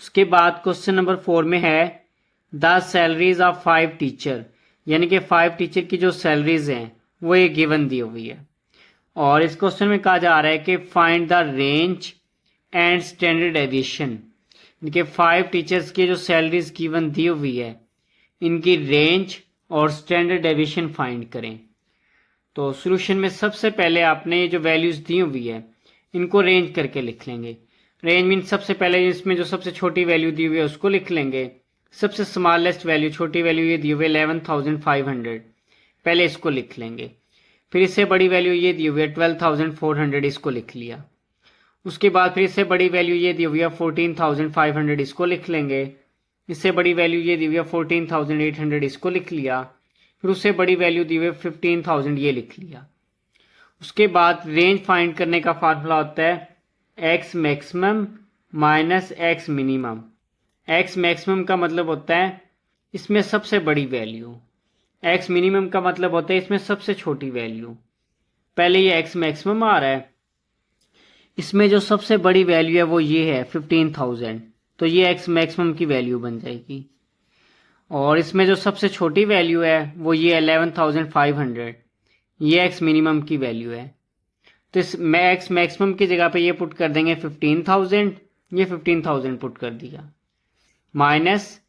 उसके बाद question number 4 में है द सैलरीज ऑफ 5 टीचर, यानी कि 5 टीचर की जो सैलरीज हैं वो ये गिवन दी हुई है। और इस क्वेश्चन में कहा जा रहा है कि find the range and standard deviation, यानी कि 5 टीचर्स की जो सैलरीज गिवन दी हुई है इनकी रेंज और स्टैंडर्ड डेविएशन फाइंड करें। तो सॉल्यूशन में सबसे पहले आपने ये जो वैल्यूज दी हुई है इनको रेंज करके लिख लेंगे। रेंज मीन सबसे पहले इसमें जो सबसे छोटी वैल्यू दी हुई है उसको लिख लेंगे। सबसे स्मॉलेस्ट वैल्यू, छोटी वैल्यू ये दी हुई है 11,500, पहले इसको लिख लेंगे। फिर इससे बड़ी वैल्यू ये दी हुई है 12,400, इसको लिख लिया। उसके बाद फिर इससे बड़ी वैल्यू ये दी हुई है 14,500, इसको लिख लेंगे। इससे बड़ी वैल्यू ये दी हुई है 14,800, इसको लिख लिया। फिर उससे बड़ी वैल्यू दी हुई है 15,000, ये लिख लिया। उसके बाद रेंज फाइंड करने का फार्मूला होता है x maximum minus x minimum. X maximum का मतलब होता है इसमें सबसे बड़ी वैल्यू, एक्स मिनिमम का मतलब होता है इसमें सबसे छोटी वैल्यू। पहले ये एक्स मैक्सिमम आ रहा है, इसमें जो सबसे बड़ी वैल्यू है वो ये है 15,000, तो ये एक्स मैक्सिमम की वैल्यू बन जाएगी। और इसमें जो सबसे छोटी वैल्यू है वो ये 11,500, ये एक्स मिनिमम की वैल्यू है। तो इस एक्स मैक्सिमम की जगह पे ये पुट कर देंगे 15,000, ये 15,000 पुट कर दिया, माइनस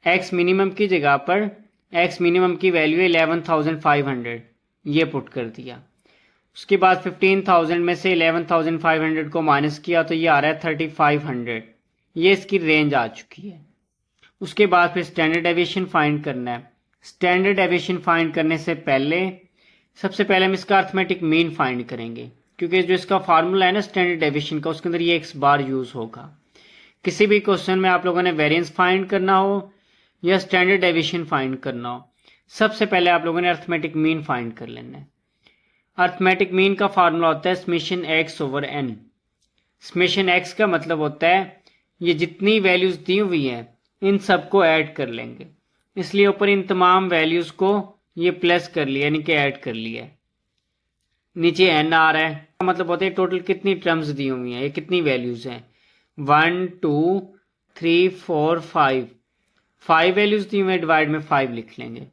एक्स मिनिमम की जगह पर एक्स मिनिमम की वैल्यू 11,500, ये पुट कर दिया। उसके बाद 15,000 में से 11,500 को माइनस किया तो ये आ रहा है 3,500, ये इसकी रेंज आ चुकी है। उसके बाद फिर स्टैंडर्ड डेविएशन फाइंड करना है। स्टैंडर्ड डेविएशन फाइंड करने से पहले सबसे पहले हम इसका अर्थमेटिक मीन फाइंड करेंगे, क्योंकि जो इसका फार्मूला है ना स्टैंडर्ड डेविएशन का, उसके अंदर ये एक्स बार यूज होगा। किसी भी क्वेश्चन में आप लोगों ने वेरिएंस फाइंड करना हो या स्टैंडर्ड डेविएशन फाइंड करना हो, सबसे पहले आप लोगों ने अर्थमेटिक मीन फाइंड कर लेना है। अर्थमेटिक मीन का फार्मूला होता है summation x over n. Summation x का मतलब होता है ये जितनी वैल्यूज दी हुई है इन सबको ऐड कर लेंगे, इसलिए ऊपर इन तमाम वैल्यूज को ये प्लस कर लिया, यानी कि ऐड कर लिया। नीचे एन आ रहा है, मतलब होता है टोटल कितनी टर्म्स दी हुई हैं, ये कितनी वैल्यूज हैं, 1 2 3 4 5, 5 वैल्यूज दी हुई है, डिवाइड में 5 लिख लेंगे।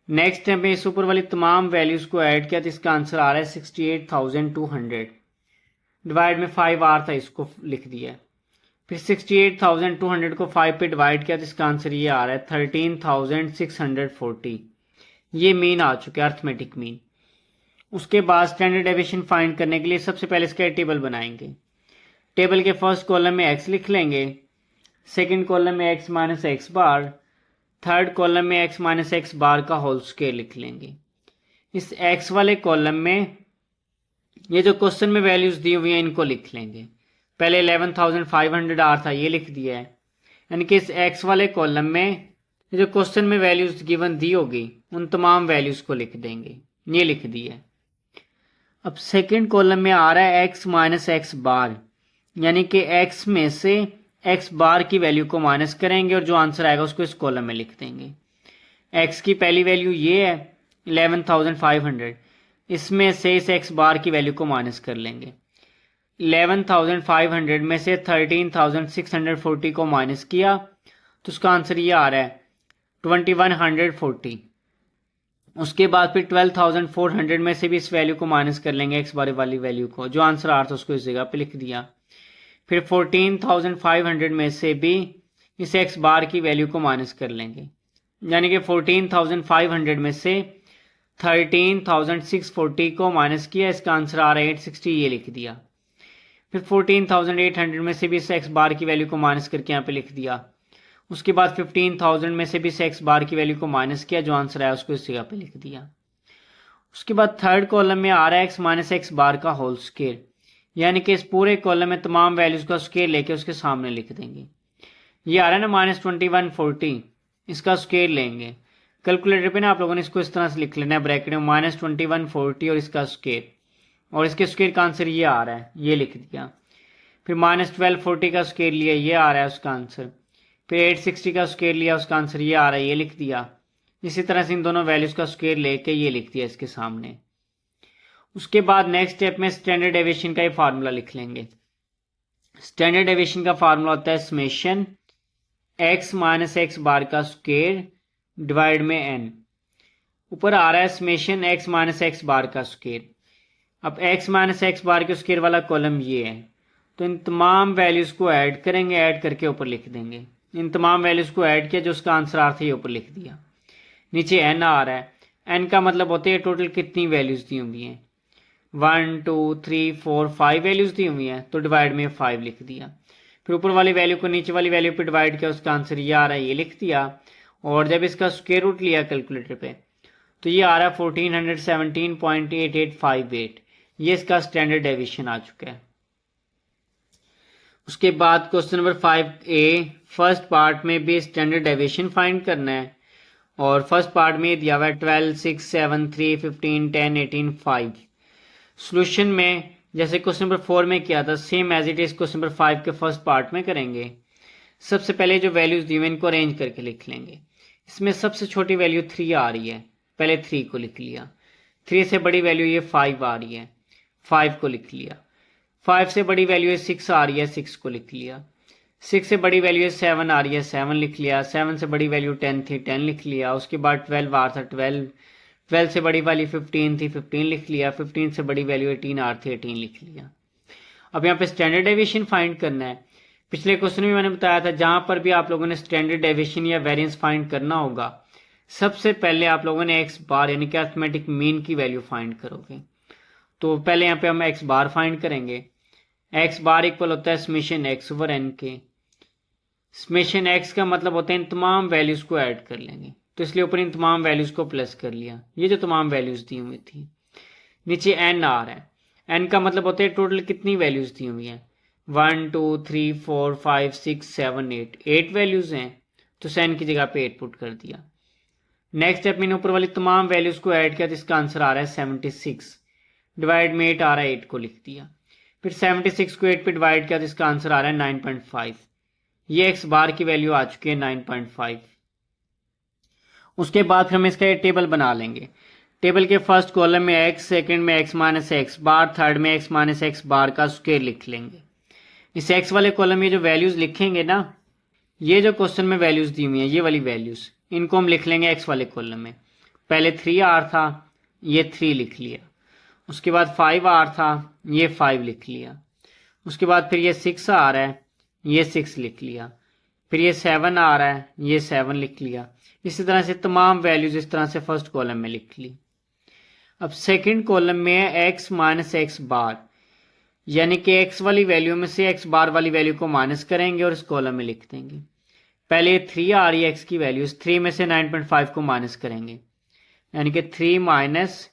नेक्स्ट हमें इस ऊपर वाली तमाम वैल्यूज को ऐड किया तो इसका आंसर आ रहा है 68,200, डिवाइड में 5 आ रहा था, इसको लिख दिया। फिर 68,200 को 5 पे डिवाइड किया तो इसका आंसर ये आ रहा है 13,640, ये मीन आ चुके हैं, अर्थमेटिक मीन। उसके बाद स्टैंडर्ड डेविएशन फाइंड करने के लिए सबसे पहले इसका टेबल बनाएंगे। टेबल के फर्स्ट कॉलम में एक्स लिख लेंगे, सेकंड कॉलम में एक्स माइनस एक्स बार, थर्ड कॉलम में एक्स माइनस एक्स बार का होल स्क्वायर लिख लेंगे। इस एक्स वाले कॉलम में ये जो क्वेश्चन में वैल्यूज दी हुई हैं इनको लिख लेंगे। पहले 11,500 आर था, ये लिख दिया है, यानी कि इस एक्स वाले कॉलम में जो क्वेश्चन में वैल्यूज गिवन दी होगी उन तमाम वैल्यूज को लिख देंगे, ये लिख दिया है। अब सेकंड कॉलम में आ रहा है एक्स माइनस एक्स बार, यानी कि एक्स में से एक्स बार की वैल्यू को माइनस करेंगे और जो आंसर आएगा उसको इस कॉलम में लिख देंगे। एक्स की पहली वैल्यू ये है 11,500, इसमें से इस एक्स बार की वैल्यू को माइनस कर लेंगे। 11,500 में से 13,640 को माइनस किया तो उसका आंसर ये आ रहा है 2,140। उसके बाद फिर 12,400 में से भी इस वैल्यू को माइनस कर लेंगे, एक्स बार वाली वैल्यू को, जो आंसर आ रहा था उसको इस जगह पे लिख दिया। फिर 14,500 में से भी इस एक्स बार की वैल्यू को माइनस कर लेंगे, यानी कि 14,500 में से 13,640 को माइनस किया, इसका आंसर आ रहा है 860, ये लिख दिया। फिर 14,800 में से भी इस एक्स बार की वैल्यू को माइनस करके यहाँ पे लिख दिया। उसके बाद 15,000 में से भी इस एक्स बार की वैल्यू को माइनस किया, जो आंसर आया उसको इस जगह पे लिख दिया। उसके बाद थर्ड कॉलम में आ रहा है एक्स माइनस एक्स बार का होल स्क्वायर, यानी कि इस पूरे कॉलम में तमाम वैल्यूज का स्क्वायर लेके उसके सामने लिख देंगे। ये आ रहा है ना -2140, इसका स्क्वायर लेंगे। कैलकुलेटर पे ना आप लोगों ने इसको इस तरह से लिख लेना है, ब्रैकेट में -2140 और इसका स्क्वायर, और इसके स्क्वायर का आंसर ये आ रहा है, ये लिख दिया। फिर -1240 का स्क्वायर लिया, ये आ रहा है उसका आंसर। फिर 860 का स्क्वायर लिया, उसका आंसर ये आ रहा है, ये लिख दिया। इसी तरह से इन दोनों वैल्यूज का स्क्वायर लेके ये लिख दिया इसके सामने। उसके बाद नेक्स्ट स्टेप में स्टैंडर्ड डेविएशन का ये फार्मूला लिख लेंगे। स्टैंडर्ड डेविएशन का फार्मूला होता है summation x minus x bar का स्क्वायर डिवाइड में एन। ऊपर आ रहा है summation x minus x bar का स्क्वायर। अब एक्स माइनस एक्स बार के स्क्वायर वाला कॉलम ये है, तो इन तमाम वैल्यूज को ऐड करेंगे, ऐड करके ऊपर लिख देंगे। इन तमाम वैल्यूज को ऐड किया, जो उसका आंसर आ रहा था ये ऊपर लिख दिया। नीचे एन आ रहा है, एन का मतलब होता है टोटल कितनी वैल्यूज दी हुई हैं, 1 2 3 4 5 वैल्यूज दी हुई हैं, तो डिवाइड में 5 लिख दिया। फिर ऊपर वाली वैल्यू को नीचे वाली वैल्यू पे डिवाइड किया, उसका आंसर ये आ रहा है, ये लिख दिया। और जब इसका स्क्वायर रूट लिया कैलकुलेटर पे, तो ये आ रहा है 1417.8858। ये इसका स्टैंडर्ड डेविएशन आ चुका है। उसके बाद question number 5A, first part में भी स्टैंडर्ड डेविएशन फाइंड करना है। और फर्स्ट पार्ट में दिया हुआ है 12 6 7 3 15 10 18 5। सोल्यूशन में जैसे क्वेश्चन नंबर 4 में किया था, same as it is question number 5 के फर्स्ट पार्ट में करेंगे। सबसे पहले जो वैल्यूज दी हुई इनको अरेंज करके लिख लेंगे। इसमें सबसे छोटी वैल्यू 3 आ रही है, पहले 3 को लिख लिया। 3 से बड़ी वैल्यू ये 5 आ रही है, 5 को लिख लिया। 5 से बड़ी वैल्यू है 6 आ रही है, 6 को लिख लिया। 6 से बड़ी वैल्यू है 7 आ रही है, 7 लिख लिया। 7 से बड़ी वैल्यू 10 थी, 10 लिख लिया। उसके बाद 12 आ रहा था, 12। 12 से बड़ी वैल्यू 15 थी, 15 लिख लिया। 15 से बड़ी वैल्यू 18 आ रही थी, 18 लिख लिया। अब यहाँ पे स्टैंडर्ड डेविएशन फाइंड करना है। पिछले क्वेश्चन में मैंने बताया था, जहां पर भी आप लोगों ने स्टैंडर्ड डेविएशन या वेरिएंस फाइंड करना होगा, सबसे पहले आप लोगों ने एक्स बार यानी कि अरिथमेटिक मीन की वैल्यू फाइंड करोगे। तो पहले यहाँ पे हम एक्स बार फाइंड करेंगे। एक्स बार इक्वल होता है समेशन एक्स ओवर एन के। समेशन एक्स का मतलब होता है इन तमाम वैल्यूज को ऐड कर लेंगे, तो इसलिए ऊपर इन तमाम वैल्यूज को प्लस कर लिया, ये जो तमाम वैल्यूज दी हुई थी। नीचे एन आ रहा है, एन का मतलब होता है टोटल कितनी वैल्यूज दी हुई हैं, 1 2 3 4 5 6 7 8, 8 वैल्यूज हैं, तो एन की जगह पे 8 पुट कर दिया। नेक्स्ट स्टेप में ऊपर वाली तमाम वैल्यूज को ऐड किया, तो इसका आंसर आ रहा है 76। डिवाइड में 8 आ रहा है, 8 को लिख दिया। फिर 76 को 8 पे डिवाइड किया, तो इसका आंसर आ रहा है 9.5। ये एक्स बार की वैल्यू आ चुकी है 9.5। उसके बाद फिर हम इसका टेबल बना लेंगे। टेबल के फर्स्ट कॉलम में एक्स, सेकंड में एक्स माइनस एक्स बार, थर्ड में एक्स माइनस एक्स बार का स्क्वायर लिख लेंगे। इस एक्स वाले कॉलम में जो वैल्यूज लिखेंगे ना, ये जो क्वेश्चन में वैल्यूज दी हुई हैं, ये वाली वैल्यूज, इनको हम लिख लेंगे एक्स वाले कॉलम में। पहले 3 आर था, ये 3 लिख लिया। उसके बाद 5 आर था, ये 5 लिख लिया। उसके बाद फिर ये 6 आ रहा है, ये 6 लिख लिया। फिर ये 7 आ रहा है, ये 7 लिख लिया। इसी तरह से तमाम वैल्यूज इस तरह से फर्स्ट कॉलम में लिख ली। अब सेकंड कॉलम में है एक्स माइनस एक्स बार, यानी कि एक्स वाली वैल्यू में से एक्स बार वाली वैल्यू को माइनस करेंगे और इस कॉलम में लिख देंगे। पहले 3 आ रही है एक्स की वैल्यू, 3 में से 9.5 को माइनस करेंगे, यानी कि 3 माइनस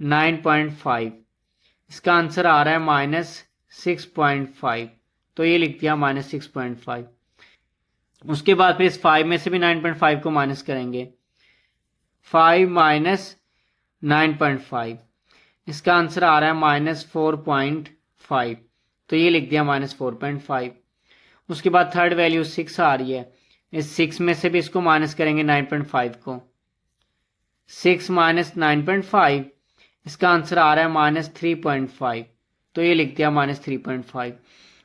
9.5। इसका आंसर आ रहा है -6.5, तो ये लिख दिया -6.5। उसके बाद फिर इस 5 में से भी 9.5 को माइनस करेंगे, 5 माइनस 9.5। इसका आंसर आ रहा है -4.5, तो ये लिख दिया -4.5। उसके बाद थर्ड वैल्यू 6 आ रही है, इस 6 में से भी इसको माइनस करेंगे 9.5 को, 6 माइनस 9.5। इसका आंसर आ रहा है -3.5, तो ये लिख दिया -3.5।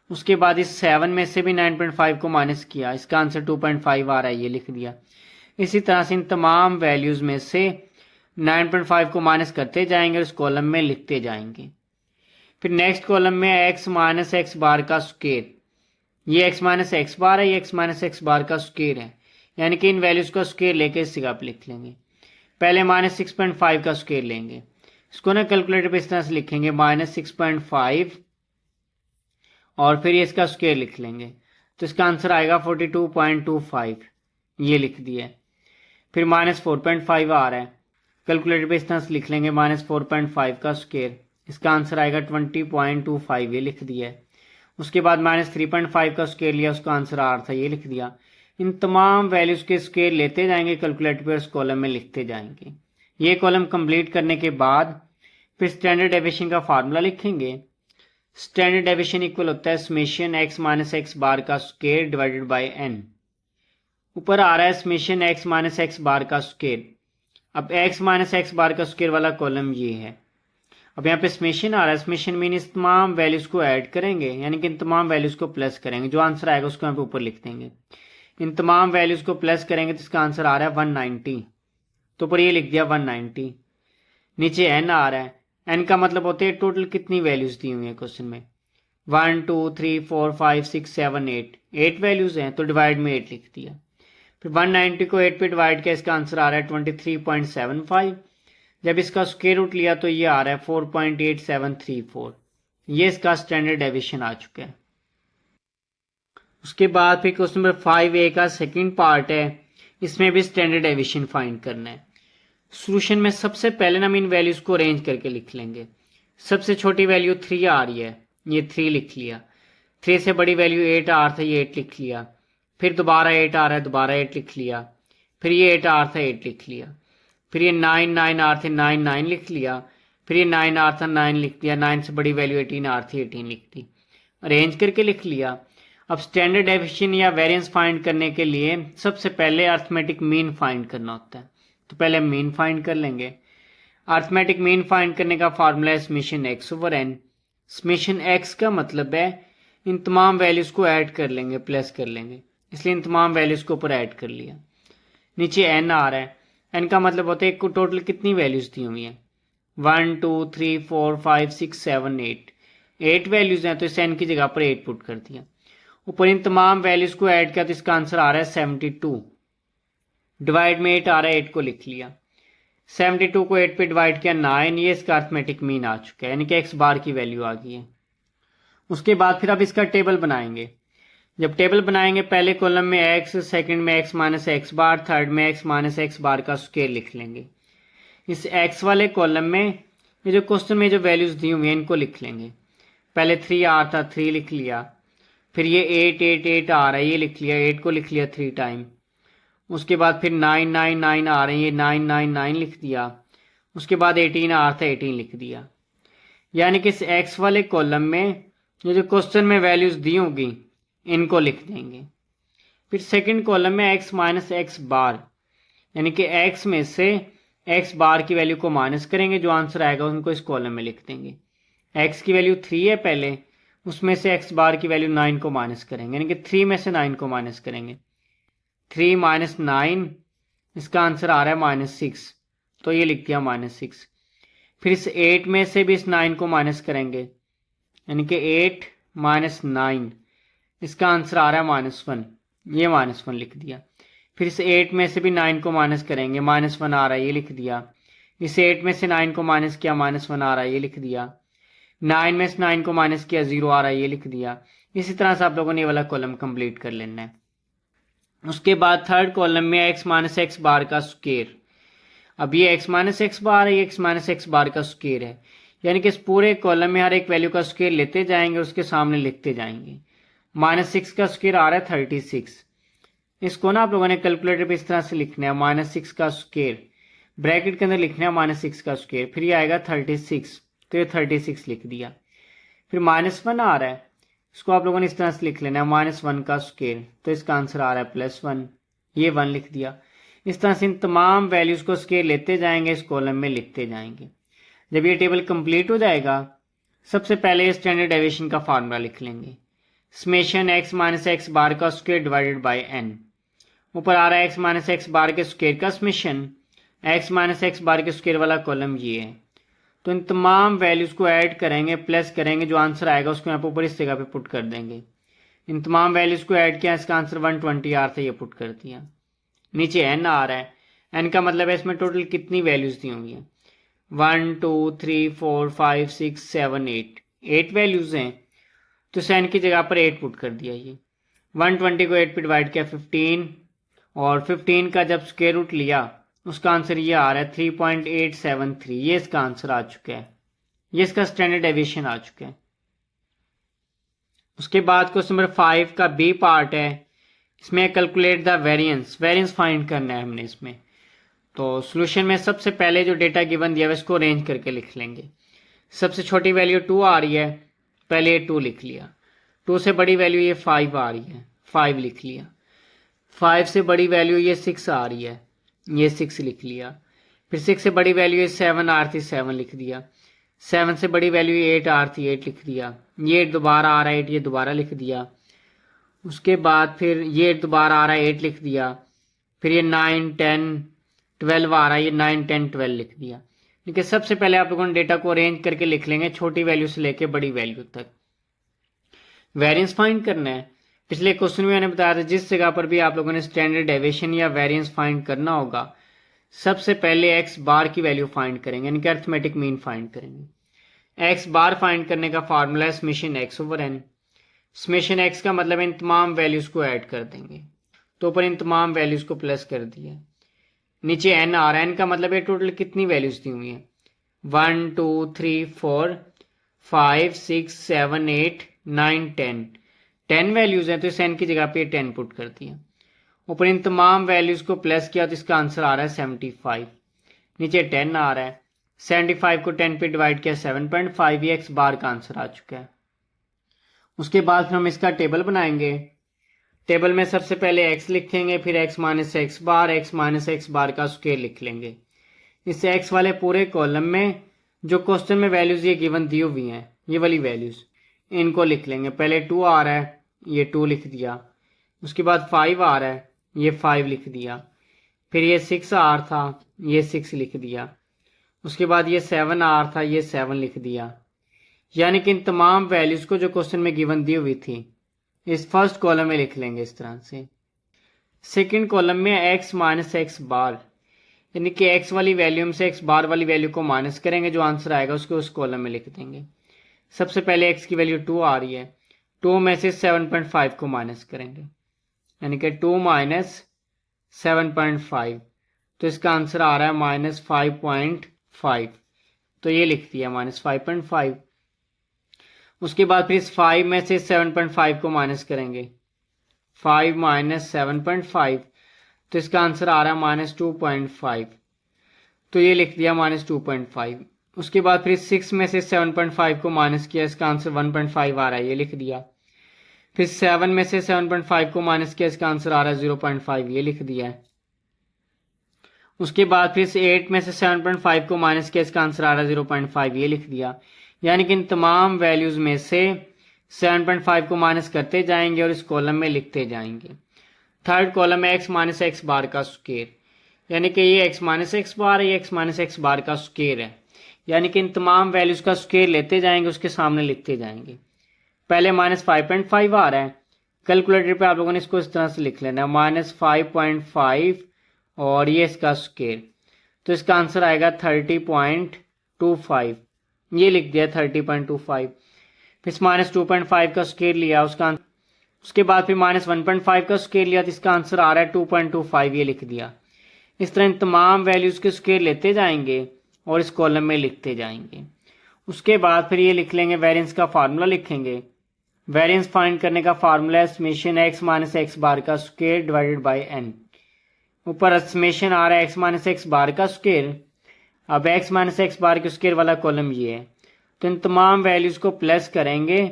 उसके बाद इस 7 में से भी 9.5 को माइनस किया, इसका आंसर 2.5 आ रहा है, ये लिख दिया। इसी तरह से इन तमाम वैल्यूज में से 9.5 को माइनस करते जाएंगे और इस कॉलम में लिखते जाएंगे। फिर नेक्स्ट कॉलम में एक्स माइनस एक्स बार का स्क्वायर, ये एक्स माइनस एक्स बार है, ये एक्स माइनस एक्स बार का स्क्वायर है, यानी कि इन वैल्यूज का स्क्वायर लेके इस जगह पे लिख लेंगे। पहले -6.5 का स्क्वायर लेंगे, इसको ना कैलकुलेटर पे इस तरह से लिखेंगे -6.5 और फिर ये इसका स्क्वायर लिख लेंगे, तो इसका आंसर आएगा 42.25, ये लिख दिया। फिर -4.5 आ रहा है, कैलकुलेटर पे इस तरह से लिख लेंगे -4.5 का स्क्वायर, इसका आंसर आएगा 20.25, ये लिख दिया है। उसके बाद -3.5 का स्क्वायर लिया, उसका आंसर आ रहा था, ये लिख दिया। इन तमाम वैल्यूज के स्क्वायर लेते जाएंगे कैलकुलेटर पे, उस कॉलम में लिखते जाएंगे। ये कॉलम कंप्लीट करने के बाद फिर स्टैंडर्ड डेविएशन का फार्मूला लिखेंगे। स्टैंडर्ड डेविएशन इक्वल होता है summation x minus x bar का स्क्वायर डिवाइडेड बाय एन। ऊपर आ रहा है summation x minus x bar का स्क्वायर। अब एक्स माइनस एक्स बार का स्क्वायर वाला कॉलम ये है। अब यहाँ पे समेशन आ रहा है, समेशन मीन इस तमाम वैल्यूज को ऐड करेंगे, यानी कि इन तमाम वैल्यूज को प्लस करेंगे, जो आंसर आएगा उसको यहाँ पे ऊपर लिख देंगे। इन तमाम वैल्यूज को प्लस करेंगे तो इसका आंसर आ रहा है 190। तो ऊपर ये लिख दिया 190। नीचे n आ रहा है, n का मतलब होता है टोटल कितनी वैल्यूज दी हुई है क्वेश्चन में। 1 2 3 4 5 6 7 8 वैल्यूज हैं, तो डिवाइड में 8 लिख दिया। फिर 190 को 8 पे डिवाइड किया, इसका आंसर आ रहा है 23.75। जब इसका स्क्वायर रूट लिया तो ये आ रहा है 4.8734। ये इसका स्टैंडर्ड डेविएशन आ चुका है। उसके बाद फिर क्वेश्चन नंबर 5A का सेकंड पार्ट है, इसमें भी स्टैंडर्ड डेविएशन फाइंड करना है। सॉल्यूशन में सबसे पहले हम इन वैल्यूज को अरेंज करके लिख लेंगे। सबसे छोटी वैल्यू 3 आ रही है, ये 3 लिख लिया। 3 से बड़ी वैल्यू 8 आ रहा था, ये 8 लिख लिया। फिर दोबारा 8 आ रहा है, दोबारा 8 लिख लिया। फिर ये 8 आ रहा था, 8 लिख लिया। फिर ये 9 9 आ रहे थे, 9 9 लिख लिया। फिर ये 9 आ रहा था, 9 लिख दिया। 9 से बड़ी वैल्यू 18 आ रही थी, 18 लिख दी। अरेंज करके लिख लिया। अब स्टैंडर्ड डेविएशन या वेरिएंस फाइंड करने के लिए सबसे पहले अरिथमेटिक मीन फाइंड करना होता है, तो पहले मीन फाइंड कर लेंगे। अरिथमेटिक मीन फाइंड करने का फार्मूला है summation x over n। Summation x का मतलब है इन तमाम वैल्यूज को ऐड कर लेंगे, प्लस कर लेंगे, इसलिए इन तमाम वैल्यूज को ऊपर ऐड कर लिया। नीचे n आ रहा है, n का मतलब होता है को टोटल कितनी वैल्यूज दी हुई हैं। 1 2 3 4 5 6 7 8 वैल्यूज हैं, तो इस n की जगह पर 8 पुट कर दिया। ऊपर इन तमाम वैल्यूज को ऐड किया तो इसका आंसर आ रहा है 72। डिवाइड में 8 आ रहा है, 8 को लिख लिया। 72 को 8 पे डिवाइड किया 9, ये इसका अरिथमेटिक मीन आ चुका है, यानी कि x बार की वैल्यू आ गई है। उसके बाद फिर अब इसका टेबल बनाएंगे। जब टेबल बनाएंगे पहले कॉलम में x, सेकंड में x माइनस एक्स बार, थर्ड में x माइनस एक्स बार का स्क्वायर लिख लेंगे। इस x वाले कॉलम में ये जो क्वेश्चन में जो वैल्यूज दी हुई हैं इनको लिख लेंगे। पहले 3 आ रहा था, 3 लिख लिया। फिर ये 8 8 8 आ रहा है, ये लिख लिया। 8 को लिख लिया 3 टाइम। उसके बाद फिर 9 9 9 आ रहे हैं, ये 9 9 9 लिख दिया। उसके बाद 18 आ रहा था, 18 लिख दिया। यानी कि इस x वाले कॉलम में ये जो क्वेश्चन में वैल्यूज दी होंगी इनको लिख देंगे। फिर सेकंड कॉलम में x माइनस एक्स बार, यानी कि x में से x बार की वैल्यू को माइनस करेंगे, जो आंसर आएगा उनको इस कॉलम में लिख देंगे। x की वैल्यू 3 है पहले, उसमें से x बार की वैल्यू 9 को माइनस करेंगे, यानी कि 3 में से 9 को माइनस करेंगे। 3 माइनस 9, इसका आंसर आ रहा है -6, तो ये लिख दिया -6। फिर इस 8 में से भी इस 9 को माइनस करेंगे, यानी कि 8 माइनस 9, इसका आंसर आ रहा है -1, ये -1 लिख दिया। फिर इस 8 में से भी 9 को माइनस करेंगे, -1 आ रहा है, ये लिख दिया। इस 8 में से 9 को माइनस किया, -1 आ रहा है, ये लिख दिया। 9 में से 9 को माइनस किया, 0 आ रहा है, ये लिख दिया। इसी तरह से आप लोगों ने ये वाला कॉलम कंप्लीट कर लेना है। उसके बाद थर्ड कॉलम में x माइनस एक्स बार का स्क्वायर। अब ये x माइनस एक्स बार है, ये x माइनस एक्स बार का स्क्वायर है, यानी कि इस पूरे कॉलम में हर एक वैल्यू का स्क्वायर लेते जाएंगे, उसके सामने लिखते जाएंगे। -6 का स्क्वायर आ रहा है 36। इसको ना आप लोगों ने कैलकुलेटर पे इस तरह से लिखना है, -6 का स्क्वायर, ब्रैकेट के अंदर लिखना है -6 का स्क्वायर, फिर ये आएगा 36, तो ये 36 लिख दिया। फिर -1 आ रहा है, इसको आप लोगों ने इस तरह से लिख लेना है, -1 का स्क्वायर, तो इसका आंसर आ रहा है +1, ये 1 लिख दिया। इस तरह से इन तमाम वैल्यूज को स्क्वायर लेते जाएंगे, इस कॉलम में लिखते जाएंगे। जब ये टेबल कंप्लीट हो जाएगा, सबसे पहले स्टैंडर्ड डेविएशन का फार्मूला लिख लेंगे। Summation x minus x bar का स्क्वायर डिवाइडेड बाय n। ऊपर आ रहा है x माइनस एक्स बार के स्क्वायर का summation, x minus x bar के स्क्वायर वाला कॉलम ये है। तो इन तमाम वैल्यूज को ऐड करेंगे, प्लस करेंगे, जो आंसर आएगा उसको यहाँ पर ऊपर इस जगह पे पुट कर देंगे। इन तमाम वैल्यूज को ऐड किया, इसका आंसर 120 आ रहा था, ये पुट कर दिया। नीचे n आ रहा है, n का मतलब है इसमें टोटल कितनी वैल्यूज दी होंगी। 1 2 3 4 5 6 7 8 वैल्यूज हैं, तो इस n की जगह पर 8 पुट कर दिया। ये 120 को 8 पे डिवाइड किया 15, और 15 का जब स्क्वायर रूट लिया उसका आंसर ये आ रहा है 3.873, ये इसका आंसर आ चुका है, ये इसका स्टैंडर्ड डेविएशन आ चुका है। उसके बाद क्वेश्चन नंबर 5 का बी पार्ट है, इसमें कैलकुलेट द वेरिएंस फाइंड करना है हमने इसमें। तो सॉल्यूशन में सबसे पहले जो डेटा गिवन दिया है इसको अरेंज करके लिख लेंगे। सबसे छोटी वैल्यू 2 आ रही है, पहले ये 2 लिख लिया। 2 से बड़ी वैल्यू ये 5 आ रही है, 5 लिख लिया। 5 से बड़ी वैल्यू ये 6 आ रही है, ये 6 लिख लिया। फिर 6 से बड़ी वैल्यू ये 7 आ रही थी, 7 लिख दिया। 7 से बड़ी वैल्यू 8 आ रही थी, 8 लिख दिया। ये दोबारा आ रहा है 8, ये दोबारा लिख दिया। उसके बाद फिर ये दोबारा आ रहा है 8 लिख दिया, फिर ये 9 10 12 आ रहा है, ये 9 10 12 लिख दिया। लेकिन सबसे पहले आप लोगों ने डेटा को अरेंज करके लिख लेंगे छोटी वैल्यू से लेके बड़ी वैल्यू तक। वेरिएंस फाइंड करना है। पिछले क्वेश्चन में मैंने बताया था जिस जगह पर भी आप लोगों ने स्टैंडर्ड डेविएशन या वेरिएंस फाइंड करना होगा, सबसे पहले एक्स बार की वैल्यू फाइंड करेंगे, यानी कि अरिथमेटिक मीन फाइंड करेंगे। एक्स बार फाइंड करने का फार्मूला है summation x over n. Summation x का मतलब इन तमाम वैल्यूज को ऐड कर देंगे, तो ऊपर इन तमाम वैल्यूज को प्लस कर दिया, नीचे एन आ रहा है। एन का मतलब ये टोटल कितनी वैल्यूज दी हुई है, 1 2 3 4 5 6 7 8 9 10 10 वैल्यूज हैं, तो इस एन की जगह पे 10 पुट कर दिया, ऊपर इन तमाम वैल्यूज को प्लस किया तो इसका आंसर आ रहा है 75। नीचे 10 आ रहा है, 75 को 10 पे डिवाइड किया 7.5, ये एक्स बार का आंसर आ चुका है। उसके बाद फिर हम इसका टेबल बनाएंगे। टेबल में सबसे पहले x लिखेंगे, फिर x माइनस एक्स बार का स्क्वायर लिख लेंगे। इससे x वाले पूरे कॉलम में जो क्वेश्चन में वैल्यूज ये गिवन दी हुई हैं, ये वाली वैल्यूज इनको लिख लेंगे। पहले 2 आ रहा है, ये 2 लिख दिया। उसके बाद 5 आ रहा है, ये 5 लिख दिया। फिर ये 6 आ रहा था, ये 6 लिख दिया। उसके बाद ये 7 आ रहा था, ये 7 लिख दिया। यानी कि इन तमाम वैल्यूज को जो क्वेश्चन में गिवन दी हुई थी इस फर्स्ट कॉलम में लिख लेंगे इस तरह से। सेकंड कॉलम में x माइनस एक्स बार, यानी कि x वाली वैल्यू में से x बार वाली वैल्यू को माइनस करेंगे, जो आंसर आएगा उसको उस कॉलम में लिख देंगे। सबसे पहले x की वैल्यू 2 आ रही है, 2 में से 7.5 को माइनस करेंगे, यानी कि 2 माइनस 7.5, तो इसका आंसर आ रहा है माइनस 5.5, तो ये लिख दिया माइनस 5.5। उसके बाद फिर इस 5 में से 7.5 को माइनस करेंगे, 5 माइनस 7.5, तो इसका आंसर आ रहा है माइनस 2.5, तो ये लिख दिया माइनस 2.5। उसके बाद फिर 6 में से 7.5 को माइनस किया, इसका आंसर 1.5 आ रहा है, ये लिख दिया। फिर 7 में से 7.5 को माइनस किया, इसका आंसर आ रहा है 0.5, ये लिख दिया है। उसके बाद फिर 8 में से 7.5 को माइनस किया, इसका आंसर आ रहा है 0.5, ये लिख दिया। यानी कि इन तमाम वैल्यूज में से 7.5 को माइनस करते जाएंगे और इस कॉलम में लिखते जाएंगे। थर्ड कॉलम में x माइनस एक्स बार का स्क्वायर, यानी कि ये x माइनस एक्स बार है, ये x माइनस एक्स बार का स्क्वायर है। यानी कि इन तमाम वैल्यूज का स्क्वायर लेते जाएंगे, उसके सामने लिखते जाएंगे। पहले माइनस 5.5 आ रहा है, कैलकुलेटर पे आप लोगों ने इसको इस तरह से लिख लेना है, माइनस 5.5 और ये इसका स्क्वायर, तो इसका आंसर आएगा 30.25, ये लिख दिया 30.25। फिर माइनस 2.5 का स्क्वायर लिया उसके बाद फिर माइनस 1.5 का स्क्वायर लिया, तो इसका आंसर आ रहा है 2.25, ये लिख दिया। इस तरह इन तमाम वैल्यूज के स्क्वायर लेते जाएंगे और इस कॉलम में लिखते जाएंगे। उसके बाद फिर ये लिख लेंगे, वेरिएंस का फार्मूला लिखेंगे। वेरिएंस फाइंड करने का फार्मूला है summation x minus x bar का स्क्वायर डिवाइडेड बाय n। ऊपर समेशन आ रहा है x माइनस एक्स बार का स्क्वायर, अब x माइनस एक्स बार के स्क्वायर वाला कॉलम ये है, तो इन तमाम वैल्यूज को प्लस करेंगे,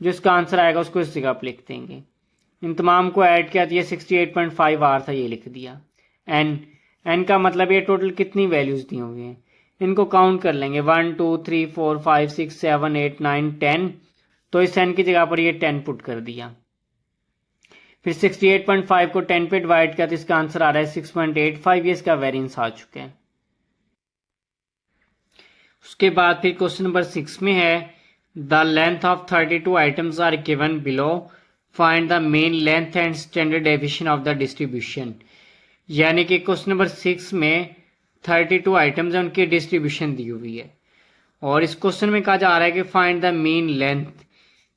जो इसका आंसर आएगा उसको इस जगह पर लिख देंगे। इन तमाम को ऐड किया तो ये 68.5 आ रहा था, ये लिख दिया। n का मतलब ये टोटल कितनी वैल्यूज दी हुई हैं, इनको काउंट कर लेंगे, 1 2 3 4 5 6 7 8 9 10, तो इस n की जगह पर ये 10 पुट कर दिया। फिर 68.5 को 10 पे डिवाइड किया तो इसका आंसर आ रहा है 6.85, ये इसका वेरिएंस आ चुका है। उसके बाद फिर क्वेश्चन नंबर 6 में है, the length of 32 items are given below, find the mean length and standard deviation of the distribution. यानी कि क्वेश्चन नंबर 6 में 32 आइटम्स हैं, उनकी डिस्ट्रीब्यूशन दी हुई है और इस क्वेश्चन में कहा जा रहा है कि फाइंड द मीन लेंथ,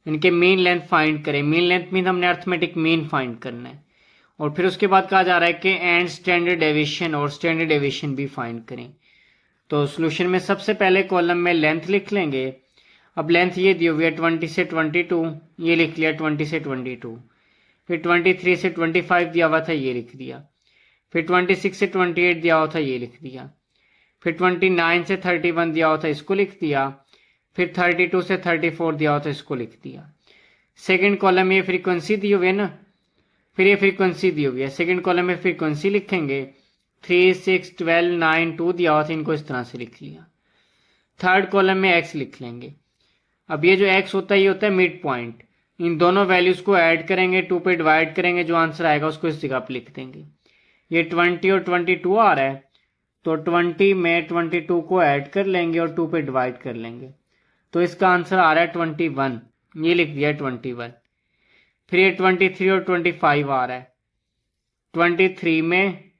इनके मीन लेंथ फाइंड करें। मीन लेंथ मीन हमने अर्थमेटिक मीन फाइंड करना है और फिर उसके बाद कहा जा रहा है कि एंड स्टैंडर्ड डेविएशन, और स्टैंडर्ड डेविएशन भी फाइंड करें। तो सॉल्यूशन में सबसे पहले कॉलम में लेंथ लिख लेंगे। अब लेंथ ये दी हुई है 20 से 22, ये लिख लिया 20 से 22। फिर 23 से 25 दिया हुआ था, ये लिख दिया। फिर 26 से 28 दिया हुआ था, ये लिख दिया। फिर 29 से 31 दिया हुआ था, इसको लिख दिया। फिर 32 से 34 दिया हुआ था, इसको लिख दिया। सेकंड कॉलम में ये फ्रीक्वेंसी दी हुई है ना, फिर ये फ्रीक्वेंसी दी हुई है, सेकंड कॉलम में फ्रीक्वेंसी लिखेंगे। 3 6 12 9 2 दिया हुआ था, इनको इस तरह से लिख लिया। थर्ड कॉलम में एक्स लिख लेंगे। अब ये जो एक्स होता है ये होता है मिड पॉइंट, इन दोनों वैल्यूज को ऐड करेंगे, 2 पे डिवाइड करेंगे, जो आंसर आएगा उसको इस जगह पे लिख देंगे। ये 20 और 22 आ रहा है, तो 20 में 22 को ऐड कर लेंगे और 2 पे डिवाइड कर लेंगे, तो इसका आंसर आ रहा है 21। ये लिख दिया 21। फिर ये 23 और 25 आ रहा है, 23 में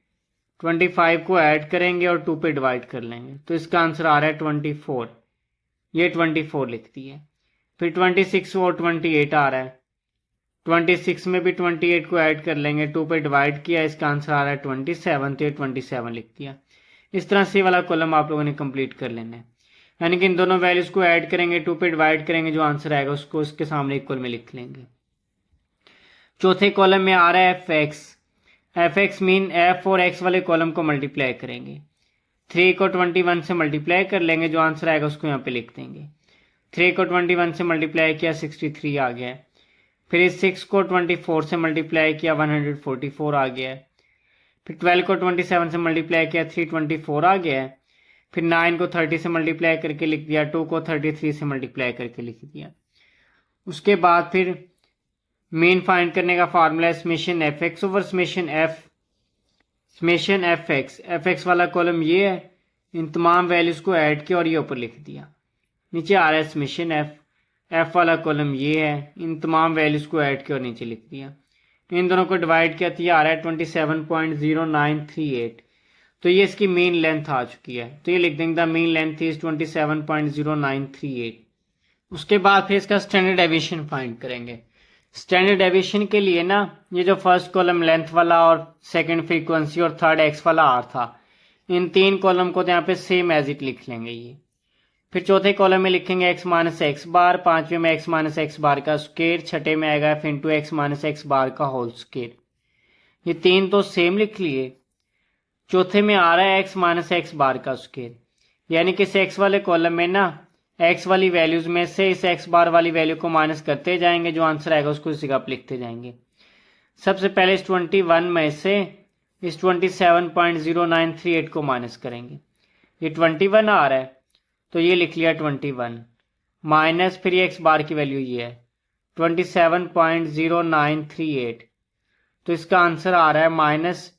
25 को ऐड करेंगे और 2 पे डिवाइड कर लेंगे, तो इसका आंसर आ रहा है 24। ये 24 लिख दिया। फिर 26 और 28 आ रहा है, 26 में भी 28 को ऐड कर लेंगे, 2 पे डिवाइड किया, इसका आंसर आ रहा है 27, तो ये 27 लिख दिया। इस तरह से वाला कॉलम आप लोगों ने कंप्लीट कर लेना है, यानी कि इन दोनों वैल्यूज को ऐड करेंगे, 2 पे डिवाइड करेंगे, जो आंसर आएगा उसको उसके सामने इक्वल में लिख लेंगे। चौथे कॉलम में आ रहा है एफ एक्स मीन एफ और एक्स वाले कॉलम को मल्टीप्लाई करेंगे। 3 को 21 से मल्टीप्लाई कर लेंगे, जो आंसर आएगा उसको यहाँ पे लिख देंगे। 3 को 21 से मल्टीप्लाई किया 63 आ गया है। फिर इस 6 को 24 से मल्टीप्लाई किया 144 आ गया है। फिर 12 को 27 से मल्टीप्लाई किया 324 आ गया है। फिर 9 को 30 से मल्टीप्लाई करके लिख दिया, 2 को 33 से मल्टीप्लाई करके लिख दिया। उसके बाद फिर मीन फाइंड करने का फार्मूला है summation F x over summation F x वाला कॉलम ये है, इन तमाम वैल्यूज को ऐड किया और ये ऊपर लिख दिया। नीचे आ रहा है समेशन एफ वाला कॉलम ये है, इन तमाम वैल्यूज को ऐड किया और नीचे लिख दिया। इन दोनों को डिवाइड किया तो ये आ रहा है 27.0938, तो ये इसकी मेन लेंथ आ चुकी है, तो ये लिख देंगे द मेन लेंथ इज 27.0938। उसके बाद फिर इसका स्टैंडर्ड डेविएशन फाइंड करेंगे। स्टैंडर्ड डेविएशन के लिए ना, ये जो फर्स्ट कॉलम लेंथ वाला और सेकंड फ्रीक्वेंसी और थर्ड एक्स वाला आर था, इन 3 कॉलम को तो यहाँ पे सेम एज इट लिख लेंगे ये। फिर चौथे कॉलम में लिखेंगे x माइनस एक्स बार, पांचवें में x माइनस एक्स बार का स्क्वायर, छठे में आएगा f into x minus x bar का होल स्क्वायर। ये 3 तो सेम लिख लिए। चौथे में आ रहा है x माइनस एक्स बार का स्क्वायर, यानी कि इस x वाले कॉलम में ना x वाली वैल्यूज में से इस x बार वाली वैल्यू को माइनस करते जाएंगे, जो आंसर आएगा उसको इस जगह पर लिखते जाएंगे। सबसे पहले इस 21 में से इस 27.0938 को माइनस करेंगे। ये 21 आ रहा है, तो ये लिख लिया 21 माइनस, फिर ये x बार की वैल्यू ये है 27.0938, तो इसका आंसर आ रहा है माइनस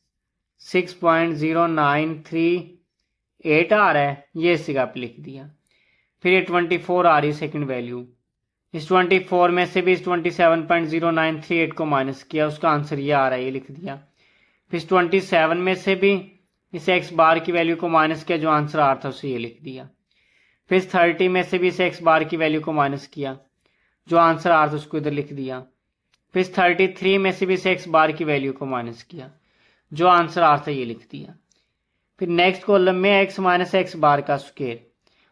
6.0938 आ रहा है, ये इस जगह पे लिख दिया। फिर ये 24 आ रही है सेकंड वैल्यू, इस 24 में से भी इस 27.0938 को माइनस किया, उसका आंसर ये आ रहा है, ये लिख दिया। फिर इस 27 में से भी इस x बार की वैल्यू को माइनस किया, जो आंसर आ रहा था उसे ये लिख दिया। फिर 30 में से भी इस x बार की वैल्यू को माइनस किया, जो आंसर आ रहा था उसको इधर लिख दिया। फिर 33 में से भी इस x बार की वैल्यू को माइनस किया, जो आंसर आ रहा था ये लिख दिया। फिर नेक्स्ट कॉलम में x माइनस एक्स बार का स्क्वायर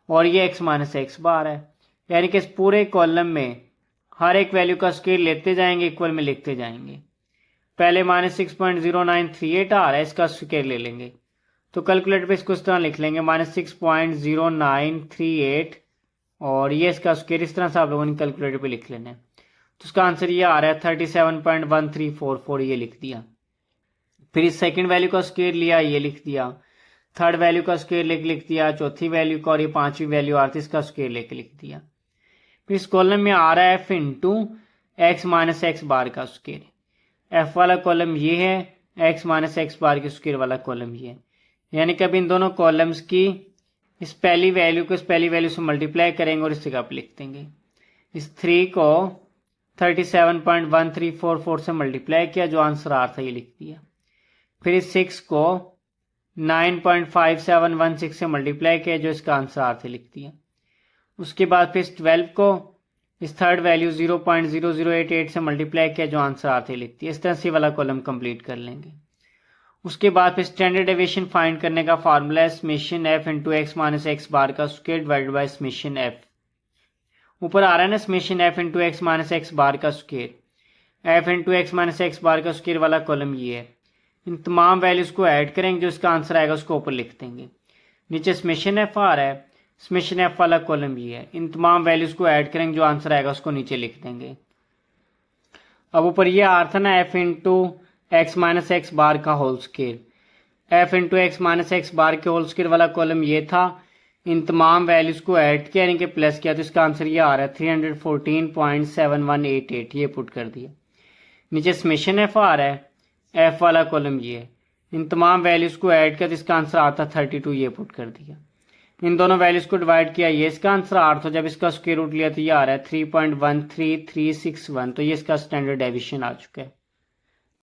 और ये x माइनस एक्स बार है, यानी कि इस पूरे कॉलम में हर एक वैल्यू का स्क्वायर लेते जाएंगे, इक्वल में लिखते जाएंगे। पहले माइनस 6.0938 आ रहा है, इसका स्क्वायर ले लेंगे, तो कैलकुलेटर पे इसको इस तरह लिख लेंगे माइनस 6.0938 और ये इसका स्क्वायर, इस तरह से आप लोगों ने कैलकुलेटर पे लिख लेना है। तो उसका आंसर ये आ रहा है 37.1344, ये लिख दिया। फिर इस सेकंड वैल्यू का स्क्वायर लिया, ये लिख दिया। थर्ड वैल्यू का स्क्वायर लिख दिया, चौथी वैल्यू का और ये पांचवी वैल्यू आ रही थी, इसका स्क्वायर लेके लिख दिया। फिर इस कॉलम में आ रहा है f into x minus x bar का स्क्वायर। एफ वाला कॉलम ये है, एक्स माइनस एक्स बार के स्क्वायर वाला कॉलम ये है, यानी कि अब इन दोनों कॉलम्स की इस पहली वैल्यू को इस पहली वैल्यू से मल्टीप्लाई करेंगे और इस जगह पे लिख देंगे। इस 3 को 37.1344 से मल्टीप्लाई किया, जो आंसर आ रहा था ये लिख दिया। फिर इस 6 को 9.5716 से मल्टीप्लाई किया, जो इसका आंसर आ रहा था लिख दिया। उसके बाद फिर इस 12 को इस थर्ड वैल्यू 0.0088 से मल्टीप्लाई किया, जो आंसर आ रहा था लिख दिया। इस तरह से वाला कॉलम कंप्लीट कर लेंगे। उसके बाद फिर स्टैंडर्ड डेविएशन फाइंड करने का फार्मूला है summation f into x minus x bar का square divided by summation f. ऊपर आ रहा है ना summation f into x minus x bar का square. F into x minus x bar का स्क्वायर वाला कॉलम ये है, इन तमाम वैल्यूज को ऐड करेंगे, जो इसका आंसर आएगा उसको ऊपर लिख देंगे। नीचे समेशन एफ आ रहा है, समेशन एफ वाला कॉलम ये है, इन तमाम वैल्यूज को ऐड करेंगे, जो आंसर आएगा उसको नीचे लिख देंगे। अब ऊपर ये आ रहा था ना f into x minus x bar का whole square. F into x minus x bar के होल स्क्वायर वाला कॉलम ये था, इन तमाम वैल्यूज़ को ऐड किया यानी कि प्लस किया तो इसका आंसर ये आ रहा है 314.7188, ये पुट कर दिया। नीचे समेशन एफ आ रहा है, एफ वाला कॉलम ये है, इन तमाम वैल्यूज़ को ऐड किया तो इसका आंसर आता 32, ये पुट कर दिया। इन दोनों वैल्यूज़ को डिवाइड किया, ये इसका आंसर 8, तो जब इसका स्क्वायर रूट लिया तो ये आ रहा है 3.13361, तो ये इसका स्टैंडर्ड डेविएशन आ चुका है।